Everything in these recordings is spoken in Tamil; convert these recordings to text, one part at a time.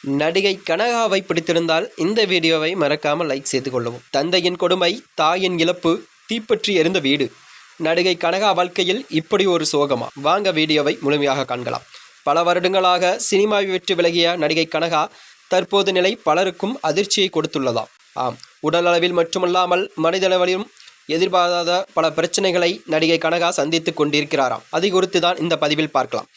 நடிகை கனகாவை பிடித்திருந்தால் இந்த வீடியோவை மறக்காமல் லைக் செய்து கொள்ளவும். தந்தையின் கொடுமை, தாயின் இழப்பு, தீப்பற்றி எரிந்த வீடு. நடிகை கனகா வாழ்க்கையில் இப்படி ஒரு சோகமா? வாங்க வீடியோவை முழுமையாக காண்கலாம். பல வருடங்களாக சினிமாவை விட்டு விலகிய நடிகை கனகா தற்போது நிலை பலருக்கும் அதிர்ச்சியை கொடுத்துள்ளதாம். ஆம், உடல் அளவில் மட்டுமல்லாமல் மனிதளவிலும் எதிர்பாராத பல பிரச்சனைகளை நடிகை கனகா சந்தித்து கொண்டிருக்கிறாராம். அதை குறித்து தான் இந்த பதிவில் பார்க்கலாம்.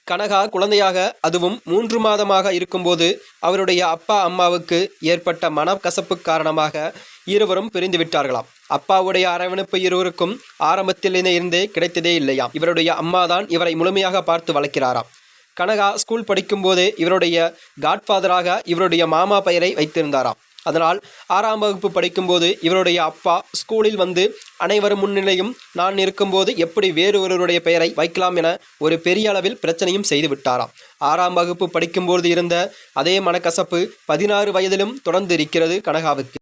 கனகா குழந்தையாக, அதுவும் 3 மாதமாக இருக்கும்போது அவருடைய அப்பா அம்மாவுக்கு ஏற்பட்ட மனக்கசப்பு காரணமாக இருவரும் பிரிந்து விட்டார்களாம். அப்பாவுடைய அரவணைப்பு இருவருக்கும் ஆரம்பத்தில் இருந்தே கிடைத்ததே இல்லையாம். இவருடைய அம்மாதான் இவரை முழுமையாக பார்த்து வளர்க்கிறாராம். கனகா ஸ்கூல் படிக்கும்போதே இவருடைய காட்ஃபாதராக இவருடைய மாமா பெயரை வைத்திருந்தாராம். அதனால் 6ஆம் வகுப்பு படிக்கும்போது இவருடைய அப்பா ஸ்கூலில் வந்து அனைவரும் முன்னிலையும் நான் இருக்கும்போது எப்படி வேறு ஒருவருடைய பெயரை வைக்கலாம் என ஒரு பெரிய அளவில் பிரச்சனையும் செய்து விட்டாராம். 6ஆம் வகுப்பு படிக்கும்போது இருந்த அதே மனக்கசப்பு 16 வயதிலும் தொடர்ந்து இருக்கிறது கனகாவுக்கு.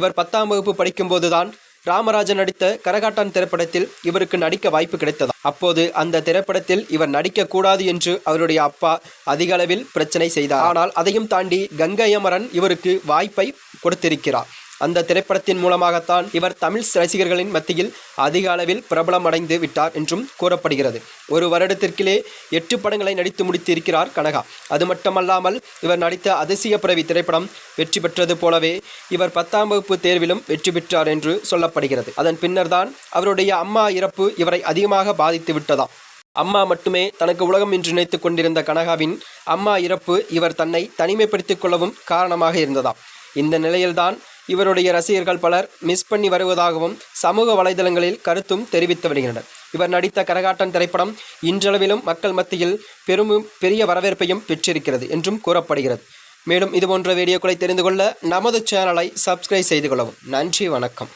இவர் 10ஆம் வகுப்பு படிக்கும்போது தான் ராமராஜன் நடித்த கரகாட்டன் திரைப்படத்தில் இவருக்கு நடிக்க வாய்ப்பு கிடைத்தது. அப்போது அந்த திரைப்படத்தில் இவர் நடிக்கக்கூடாது என்று அவருடைய அப்பா அதிக அளவில் பிரச்சனை செய்தார். ஆனால் அதையும் தாண்டி கங்கை அமரன் இவருக்கு வாய்ப்பை கொடுத்திருக்கிறார். அந்த திரைப்படத்தின் மூலமாகத்தான் இவர் தமிழ் ரசிகர்களின் மத்தியில் அதிக அளவில் பிரபலமடைந்து விட்டார் என்றும் கூறப்படுகிறது. ஒரு வருடத்திற்கிலே 8 படங்களை நடித்து முடித்திருக்கிறார் கனகா. அது மட்டுமல்லாமல் இவர் நடித்த அதிசய பிறவி திரைப்படம் வெற்றி பெற்றது போலவே இவர் 10ஆம் வகுப்பு தேர்விலும் வெற்றி பெற்றார் என்று சொல்லப்படுகிறது. அதன் பின்னர் தான் அவருடைய அம்மா இறப்பு இவரை அதிகமாக பாதித்து விட்டதாம். அம்மா மட்டுமே தனக்கு உலகம் என்று நினைத்து கொண்டிருந்த கனகாவின் அம்மா இறப்பு இவர் தன்னை தனிமைப்படுத்திக் கொள்ளவும் காரணமாக இருந்ததாம். இந்த நிலையில்தான் இவருடைய ரசிகர்கள் பலர் மிஸ் பண்ணி வருவதாகவும் சமூக வலைதளங்களில் கருத்தும் தெரிவித்து வருகின்றனர். இவர் நடித்த கரகாட்டன் திரைப்படம் இன்றளவிலும் மக்கள் மத்தியில் பெரிய வரவேற்பையும் பெற்றிருக்கிறது என்றும் கூறப்படுகிறது. மேலும் இதுபோன்ற வீடியோக்களை தெரிந்து கொள்ள நமது சேனலை சப்ஸ்கிரைப் செய்து கொள்ளவும். நன்றி, வணக்கம்.